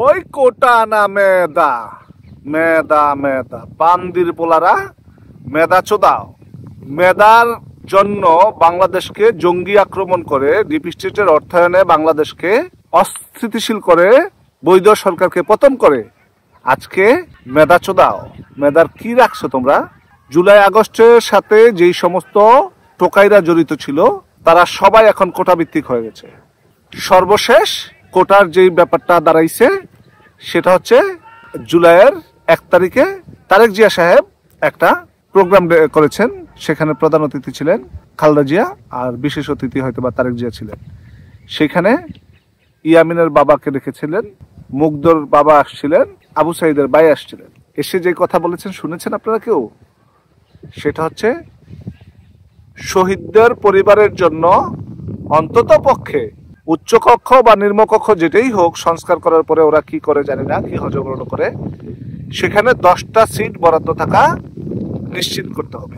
ওই কোটা না মেদা, মেদা মেদা বান্দির পোলারা মেদা চোদাও। মেদার জন্য বাংলাদেশকে জঙ্গি আক্রমণ করে, ডিপ স্টেটের অর্থায়নে বাংলাদেশকে অস্থিতিশীল করে, বৈধ সরকারকে পতন করে আজকে মেদা চোদাও। মেদার কি রাখছো তোমরা? জুলাই আগস্টের সাথে যেই সমস্ত টোকাইরা জড়িত ছিল তারা সবাই এখন কোটা ভিত্তিক হয়ে গেছে। সর্বশেষ কোটার যেই ব্যাপারটা দাঁড়াইছে সেটা হচ্ছে জুলাইয়ের 1 তারিখে তারেক জিয়া সাহেব একটা প্রোগ্রাম করেছেন, সেখানে প্রধান অতিথি ছিলেন খালেদা জিয়া, আর বিশেষ অতিথি হয়তো বা তারেক জিয়া ছিলেন। সেখানে ইয়ামিনের বাবাকে রেখেছিলেন, মুগ্ধর বাবা আসছিলেন, আবু সাইদের ভাই আসছিলেন। এসে যে কথা বলেছেন শুনেছেন আপনারা কেউ? সেটা হচ্ছে শহীদদের পরিবারের জন্য অন্তত পক্ষে উচ্চকক্ষ বা নিম্নকক্ষ যেটাই হোক সংস্কার করার পরে ওরা কি করে জানি না, কি হজবরল করে, সেখানে 10টা সিট বরাদ্দ থাকা নিশ্চিত করতে হবে।